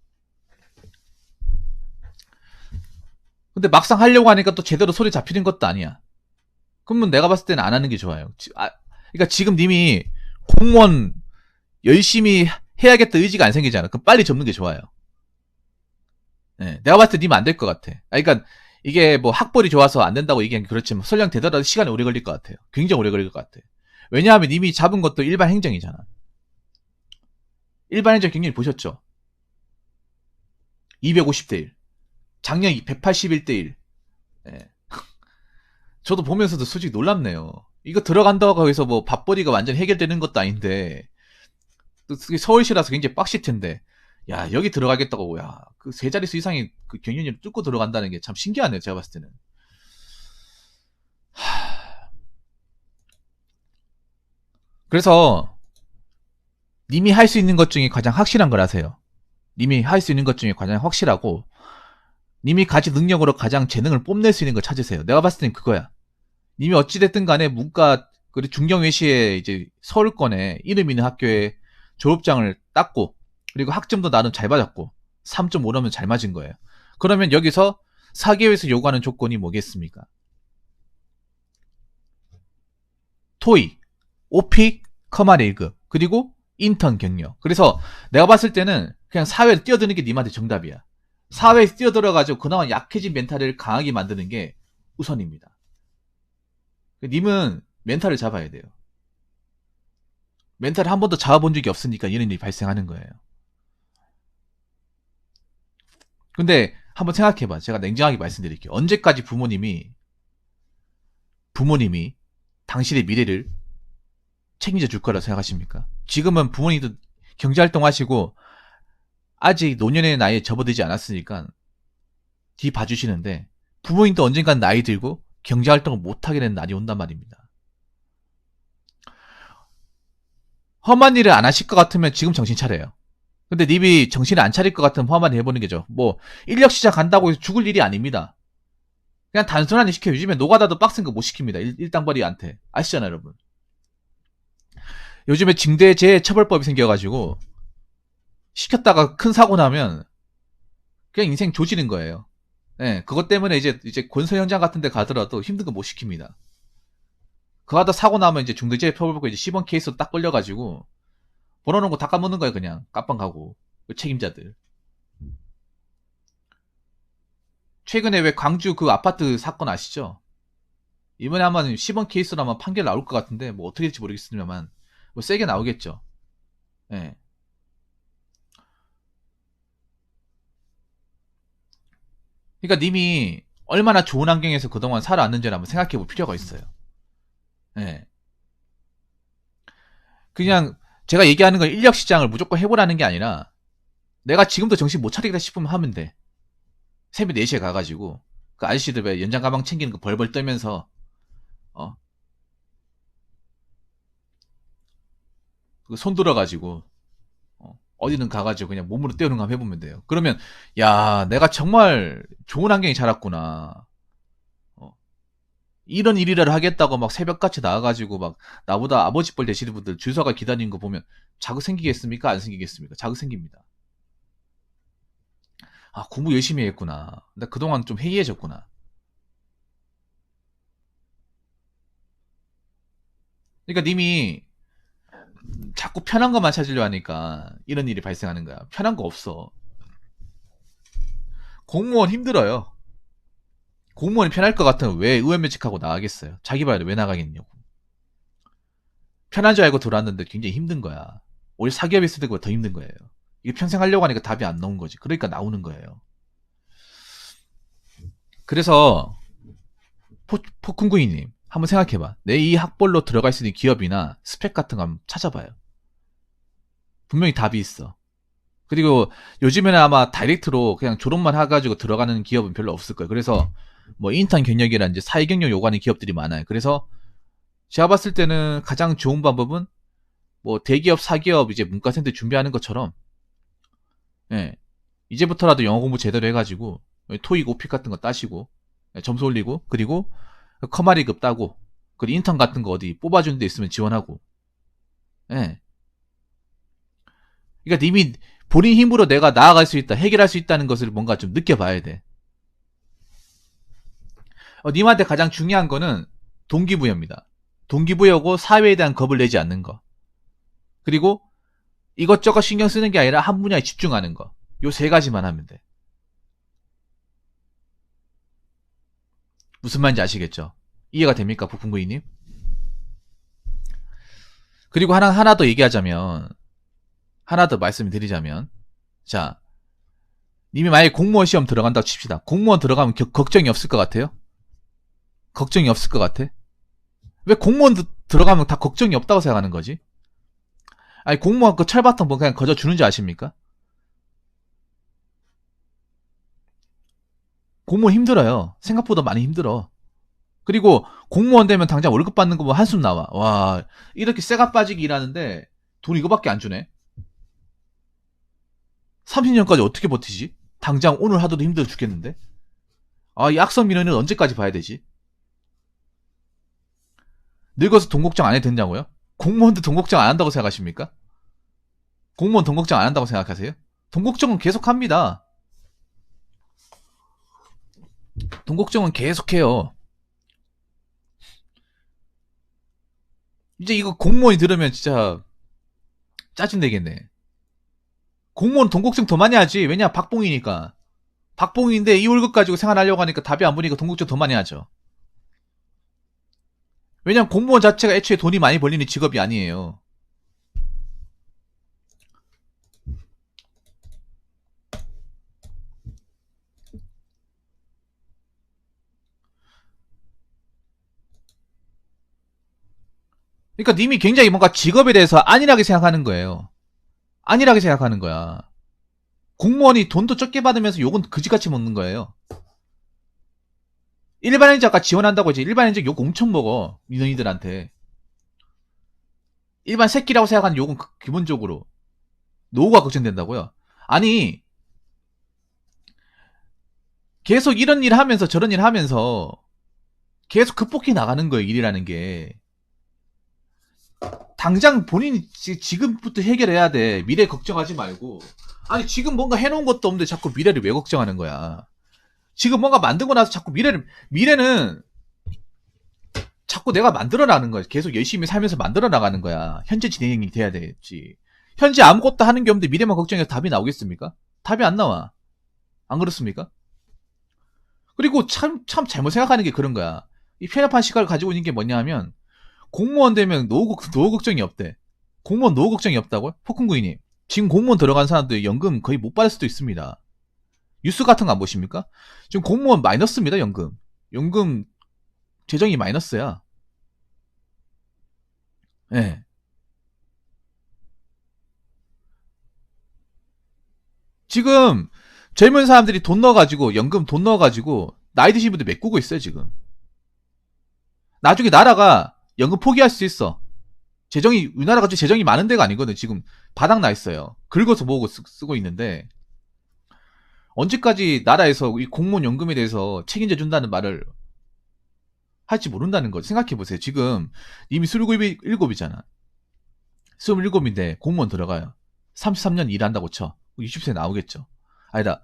근데 막상 하려고 하니까 또 제대로 소리 잡히는 것도 아니야. 그러면 내가 봤을 때는 안 하는 게 좋아요. 그러니까 지금 님이 공무원 열심히 해야겠다 의지가 안 생기잖아. 그럼 빨리 접는 게 좋아요. 네, 내가 봤을 때 님 안 될 것 같아. 그러니까 이게 뭐 학벌이 좋아서 안 된다고 얘기하는 게 그렇지만 설령 되더라도 시간이 오래 걸릴 것 같아요. 굉장히 오래 걸릴 것 같아. 왜냐하면 님이 잡은 것도 일반 행정이잖아. 일반 행정 경력이 보셨죠? 250대 1. 작년 181대 1. 네. 저도 보면서도 솔직히 놀랍네요. 이거 들어간다고 해서 뭐 밥벌이가 완전 해결되는 것도 아닌데, 또 서울시라서 굉장히 빡실 텐데, 야, 여기 들어가겠다고, 야, 그 세 자릿수 이상의 그 경연을 뚫고 들어간다는 게 참 신기하네요, 제가 봤을 때는. 그래서, 님이 할 수 있는 것 중에 가장 확실한 걸 하세요. 님이 할 수 있는 것 중에 가장 확실하고, 님이 가진 능력으로 가장 재능을 뽐낼 수 있는 걸 찾으세요. 내가 봤을 땐 그거야. 님이 어찌됐든 간에 문과, 그리고 중경외시에 이제 서울권에 이름 있는 학교에 졸업장을 땄고, 그리고 학점도 나름 잘 받았고, 3.5라면 잘 맞은 거예요. 그러면 여기서 사교에서 요구하는 조건이 뭐겠습니까? 토익, 오픽, 커말 1급, 그리고 인턴 경력. 그래서 내가 봤을 때는 그냥 사회에 뛰어드는 게 님한테 정답이야. 사회에 뛰어들어가지고 그나마 약해진 멘탈을 강하게 만드는 게 우선입니다. 님은 멘탈을 잡아야 돼요. 멘탈을 한 번도 잡아본 적이 없으니까 이런 일이 발생하는 거예요. 근데 한번 생각해봐. 제가 냉정하게 말씀드릴게요. 언제까지 부모님이 당신의 미래를 책임져 줄 거라고 생각하십니까? 지금은 부모님도 경제활동 하시고 아직 노년의 나이에 접어들지 않았으니까 뒤 봐주시는데 부모님도 언젠간 나이 들고 경제활동을 못하게 되는 날이 온단 말입니다. 험한 일을 안 하실 것 같으면 지금 정신 차려요. 근데 님이 정신을 안 차릴 것 같으면 험한 일 해보는 게죠. 뭐 인력시장 간다고 해서 죽을 일이 아닙니다. 그냥 단순한 일 시켜요. 요즘에 노가다도 빡센 거 못 시킵니다. 일당벌이한테. 아시잖아요, 여러분. 요즘에 징대재해처벌법이 생겨가지고 시켰다가 큰 사고 나면 그냥 인생 조지는 거예요. 네, 그것 때문에 이제 건설 현장 같은 데 가더라도 힘든 거 못 시킵니다. 그거 하다 사고 나면 이제 중대재해처벌법 이제 10원 케이스로 딱 걸려가지고 벌어놓은 거 다 까먹는 거예요, 그냥. 깜빵 가고. 그 책임자들. 최근에 왜 광주 그 아파트 사건 아시죠? 이번에 아마 10원 케이스로 아마 판결 나올 것 같은데, 뭐 어떻게 될지 모르겠습니다만, 뭐 세게 나오겠죠. 예. 네. 그러니까 님이 얼마나 좋은 환경에서 그동안 살아왔는지를 한번 생각해 볼 필요가 있어요. 예. 네. 그냥 제가 얘기하는 건 인력 시장을 무조건 해보라는 게 아니라, 내가 지금도 정신 못 차리겠다 싶으면 하면 돼. 새벽 4시에 가가지고, 그 아저씨들 왜 연장 가방 챙기는 거 벌벌 떨면서, 그손 들어가지고, 어디는 가가지고 그냥 몸으로 때우는 거 한번 해보면 돼요. 그러면, 야, 내가 정말 좋은 환경에 자랐구나. 이런 일이라도 하겠다고 막 새벽같이 나와가지고 막 나보다 아버지 뻘 되시는 분들 줄 서가 기다리는 거 보면 자극 생기겠습니까? 안 생기겠습니까? 자극 생깁니다. 아, 공부 열심히 했구나. 나 그동안 좀 해이해졌구나. 그러니까 님이 자꾸 편한 것만 찾으려 하니까 이런 일이 발생하는 거야. 편한 거 없어. 공무원 힘들어요. 공무원이 편할 것 같으면 왜 의원면직하고 나가겠어요? 자기 발로 왜 나가겠냐고. 편한 줄 알고 들어왔는데 굉장히 힘든 거야. 오히려 사기업에 있을 때보다 더 힘든 거예요. 이게 평생 하려고 하니까 답이 안 나온 거지. 그러니까 나오는 거예요. 그래서 포쿤구이님 한번 생각해봐. 내 이 학벌로 들어갈 수 있는 기업이나 스펙 같은 거 한번 찾아봐요. 분명히 답이 있어. 그리고 요즘에는 아마 다이렉트로 그냥 졸업만 해가지고 들어가는 기업은 별로 없을 거예요. 그래서 뭐 인턴 경력이라든지 사회 경력 요구하는 기업들이 많아요. 그래서 제가 봤을 때는 가장 좋은 방법은 뭐 대기업, 사기업 이제 문과생들 준비하는 것처럼 예, 이제부터라도 영어 공부 제대로 해가지고 토익, 오픽 같은 거 따시고 점수 올리고 그리고 커마리급 따고 그리고 인턴 같은 거 어디 뽑아주는 데 있으면 지원하고 예. 그러니까 님이 본인 힘으로 내가 나아갈 수 있다, 해결할 수 있다는 것을 뭔가 좀 느껴봐야 돼. 님한테 가장 중요한 거는 동기부여입니다. 동기부여고 사회에 대한 겁을 내지 않는 거. 그리고 이것저것 신경 쓰는 게 아니라 한 분야에 집중하는 거. 요 세 가지만 하면 돼. 무슨 말인지 아시겠죠? 이해가 됩니까, 부푼구이님? 그리고 하나 더 얘기하자면, 하나 더 말씀드리자면, 자, 님이 만약에 공무원 시험 들어간다고 칩시다. 공무원 들어가면 걱정이 없을 것 같아요? 걱정이 없을 것 같아? 왜 공무원 들어가면 다 걱정이 없다고 생각하는 거지? 아니, 공무원 그 철바탕 뭐 그냥 거저 주는 줄 아십니까? 공무원 힘들어요. 생각보다 많이 힘들어. 그리고 공무원 되면 당장 월급 받는 거 뭐 한숨 나와. 와, 이렇게 쇠가 빠지기 일하는데 돈 이거밖에 안 주네? 30년까지 어떻게 버티지? 당장 오늘 하루도 힘들어 죽겠는데? 아, 이 악성 민원은 언제까지 봐야 되지? 늙어서 돈 걱정 안 해도 된다고요? 공무원도 돈 걱정 안 한다고 생각하십니까? 공무원 돈 걱정 안 한다고 생각하세요? 돈 걱정은 계속 합니다. 돈 걱정은 계속해요. 이제 이거 공무원이 들으면 진짜 짜증내겠네. 공무원 돈 걱정 더 많이 하지. 왜냐, 박봉이니까. 박봉인데 이 월급 가지고 생활하려고 하니까 답이 안 보니까 돈 걱정 더 많이 하죠. 왜냐면 공무원 자체가 애초에 돈이 많이 벌리는 직업이 아니에요. 그러니까 님이 굉장히 뭔가 직업에 대해서 안일하게 생각하는 거예요. 안일하게 생각하는 거야. 공무원이 돈도 적게 받으면서 욕은 그지같이 먹는 거예요. 일반행정과 지원한다고 이제 일반행정 욕 엄청 먹어. 민원인들한테. 일반 새끼라고 생각하는 욕은 기본적으로. 노후가 걱정된다고요? 아니, 계속 이런 일 하면서 저런 일 하면서 계속 극복해 나가는 거예요, 일이라는 게. 당장 본인이 지금부터 해결해야 돼. 미래 걱정하지 말고. 아니, 지금 뭔가 해놓은 것도 없는데 자꾸 미래를 왜 걱정하는 거야? 지금 뭔가 만들고 나서 자꾸 미래는 자꾸 내가 만들어 나가는 거야. 계속 열심히 살면서 만들어 나가는 거야. 현재 진행이 돼야 되지. 현재 아무것도 하는 게 없는데 미래만 걱정해서 답이 나오겠습니까? 답이 안 나와. 안 그렇습니까? 그리고 참 잘못 생각하는 게 그런 거야. 이 편협한 시각을 가지고 있는 게 뭐냐 하면, 공무원 되면 노후 걱정이 없대. 공무원 노후 걱정이 없다고요? 폭군구이님. 지금 공무원 들어간 사람들 연금 거의 못 받을 수도 있습니다. 뉴스 같은 거 안 보십니까? 지금 공무원 마이너스입니다, 연금. 연금 재정이 마이너스야. 예. 네. 지금 젊은 사람들이 돈 넣어가지고, 연금 돈 넣어가지고 나이 드신 분들 메꾸고 있어요, 지금. 나중에 나라가 연금 포기할 수 있어. 우리나라가 재정이 많은 데가 아니거든. 지금 바닥 나 있어요. 긁어서 모으고 쓰고 있는데, 언제까지 나라에서 이 공무원 연금에 대해서 책임져 준다는 말을 할지 모른다는 거죠. 생각해보세요. 지금 이미 27이잖아. 27인데 공무원 들어가요. 33년 일한다고 쳐. 60세 나오겠죠. 아니다.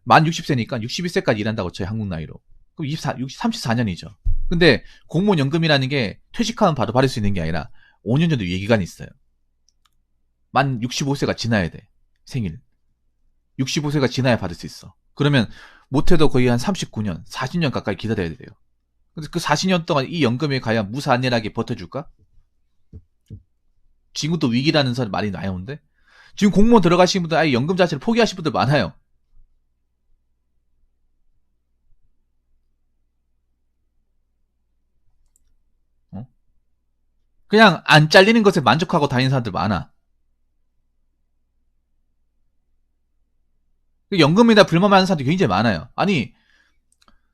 만 60세니까 61세까지 일한다고 쳐요. 한국 나이로. 그럼 34년이죠. 근데 공무원 연금이라는 게 퇴직하면 바로 받을 수 있는 게 아니라 5년 정도 유예기간이 있어요. 만 65세가 지나야 돼. 생일. 65세가 지나야 받을 수 있어. 그러면 못해도 거의 한 39년, 40년 가까이 기다려야 돼요. 근데 그 40년 동안 이 연금에 과연 무사안일하게 버텨줄까? 지금도 위기라는 말이 나오는데, 지금 공무원 들어가신 분들 아예 연금 자체를 포기하신 분들 많아요. 그냥 안 잘리는 것에 만족하고 다니는 사람들 많아. 연금에다 불만하는 사람들이 굉장히 많아요. 아니,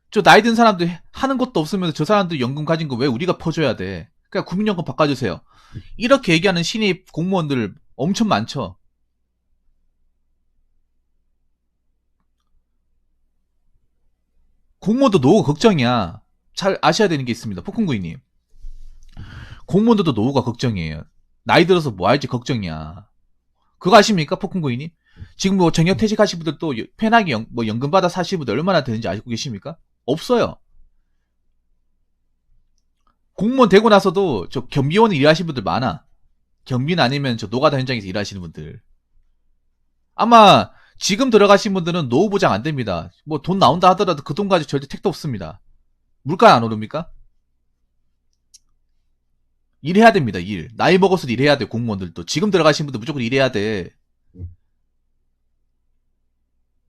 저 나이 든 사람들 하는 것도 없으면서 저 사람들 연금 가진 거 왜 우리가 퍼줘야 돼? 그냥 국민연금 바꿔주세요. 이렇게 얘기하는 신입 공무원들 엄청 많죠. 공무원도 노후 걱정이야. 잘 아셔야 되는 게 있습니다. 폭군구이님. 공무원들도 노후가 걱정이에요. 나이 들어서 뭐 할지 걱정이야. 그거 아십니까? 폭군구이님? 지금 뭐 정년퇴직 하신 분들도 편하게 연금 받아 사시는 분들 얼마나 되는지 알고 계십니까? 없어요. 공무원 되고 나서도 저 경비원 일하시는 분들 많아. 경비는 아니면 저 노가다 현장에서 일하시는 분들. 아마 지금 들어가신 분들은 노후 보장 안 됩니다. 뭐 돈 나온다 하더라도 그 돈 가지고 절대 택도 없습니다. 물가 안 오릅니까? 일해야 됩니다, 일. 나이 먹어서 일해야 돼, 공무원들도. 지금 들어가신 분들 무조건 일해야 돼.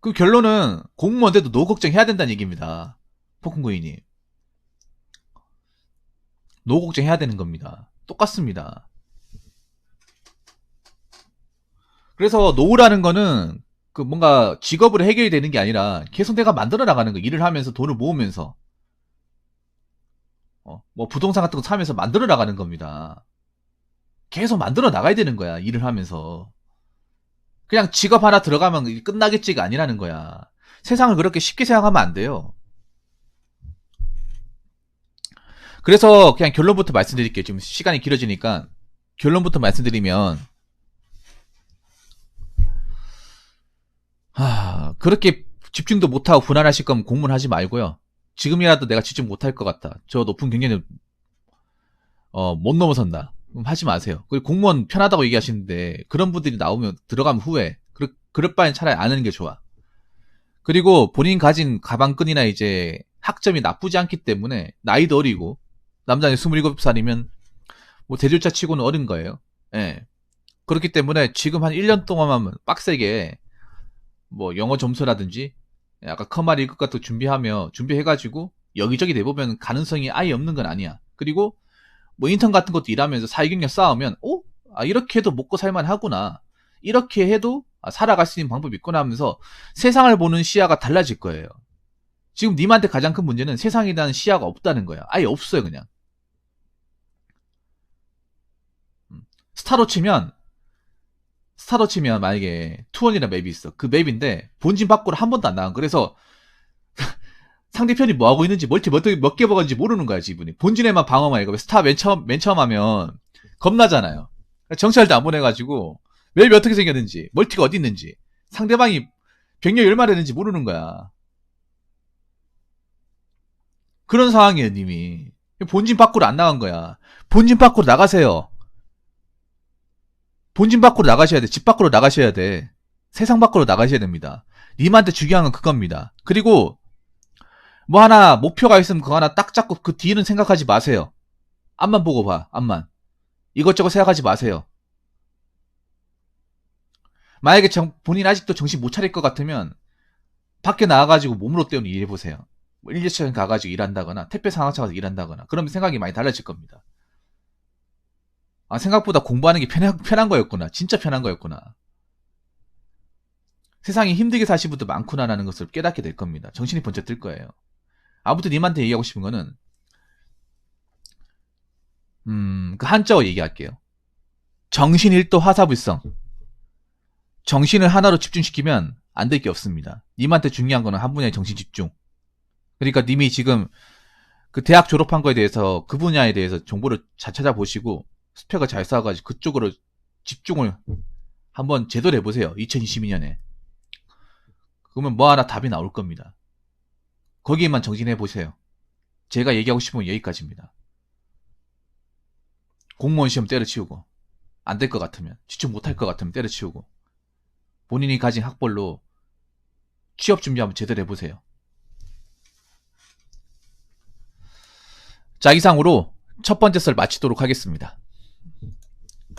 그 결론은 공무원 돼도 노후 걱정해야 된다는 얘기입니다. 폭군고인이. 노후 걱정해야 되는 겁니다. 똑같습니다. 그래서 노후라는 거는 그 뭔가 직업으로 해결이 되는 게 아니라 계속 내가 만들어 나가는 거. 일을 하면서 돈을 모으면서 뭐 부동산 같은 거 사면서 만들어 나가는 겁니다. 계속 만들어 나가야 되는 거야. 일을 하면서. 그냥 직업 하나 들어가면 끝나겠지가 아니라는 거야. 세상을 그렇게 쉽게 생각하면 안 돼요. 그래서 그냥 결론부터 말씀드릴게요. 지금 시간이 길어지니까 결론부터 말씀드리면, 그렇게 집중도 못하고 불안하실 거면 공무원 하지 말고요. 지금이라도 내가 집중 못할 것 같다. 저 높은 경력을 못 넘어선다. 그럼 하지 마세요. 그리고 공무원 편하다고 얘기하시는데 그런 분들이 나오면 들어가면 후회. 그럴 바엔 차라리 안 하는 게 좋아. 그리고 본인 가진 가방끈이나 이제 학점이 나쁘지 않기 때문에 나이도 어리고 남자는 27살이면 뭐 대졸자 치고는 어린 거예요. 예. 그렇기 때문에 지금 한 1년 동안만 빡세게 뭐 영어 점수라든지 아까 커말 1급 같은 거 준비해가지고 여기저기 내보면 가능성이 아예 없는 건 아니야. 그리고 뭐 인턴 같은 것도 일하면서 사회경력 쌓으면 이렇게 해도 먹고 살만 하구나. 이렇게 해도 살아갈 수 있는 방법이 있구나 하면서 세상을 보는 시야가 달라질 거예요. 지금 님한테 가장 큰 문제는 세상에 대한 시야가 없다는 거야. 아예 없어요, 그냥. 스타로 치면 만약에 투원이라는 맵이 있어. 그 맵인데 본진 밖으로 한 번도 안 나간. 그래서 상대편이 뭐 하고 있는지 멀티 몇 개 먹었는지 모르는 거야, 지분이. 본진에만 방어만 해가. 스타 맨 처음 하면 겁나잖아요. 정찰도 안 보내가지고 맵이 어떻게 생겼는지, 멀티가 어디 있는지, 상대방이 병력이 얼마나 되는지 모르는 거야. 그런 상황이에요, 님이. 본진 밖으로 안 나간 거야. 본진 밖으로 나가세요. 본진 밖으로 나가셔야 돼. 집 밖으로 나가셔야 돼. 세상 밖으로 나가셔야 됩니다. 님한테 중요한 건 그겁니다. 그리고 뭐 하나 목표가 있으면 그거 하나 딱 잡고 그 뒤는 생각하지 마세요. 앞만 보고 봐. 앞만. 이것저것 생각하지 마세요. 만약에 본인 아직도 정신 못 차릴 것 같으면 밖에 나와가지고 몸으로 때우는 일 해보세요. 뭐 일제처럼 가가지고 일한다거나 택배 상하차 가서 일한다거나 그러면 생각이 많이 달라질 겁니다. 생각보다 공부하는 게 편한 거였구나. 진짜 편한 거였구나. 세상에 힘들게 사신 분도 많구나라는 것을 깨닫게 될 겁니다. 정신이 번쩍 들 거예요. 아무튼 님한테 얘기하고 싶은 거는 그 한자어 얘기할게요. 정신일도 화사불성. 정신을 하나로 집중시키면 안 될 게 없습니다. 님한테 중요한 거는 한 분야의 정신 집중. 그러니까 님이 지금 그 대학 졸업한 거에 대해서 그 분야에 대해서 정보를 잘 찾아보시고 스펙을 잘 쌓아가지고 그쪽으로 집중을 한번 제대로 해보세요. 2022년에. 그러면 뭐 하나 답이 나올 겁니다. 거기에만 정진해보세요. 제가 얘기하고 싶은 건 여기까지입니다. 공무원 시험 때려치우고 안 될 것 같으면, 집중 못할 것 같으면 때려치우고 본인이 가진 학벌로 취업 준비 한번 제대로 해보세요. 자, 이상으로 첫 번째 썰 마치도록 하겠습니다.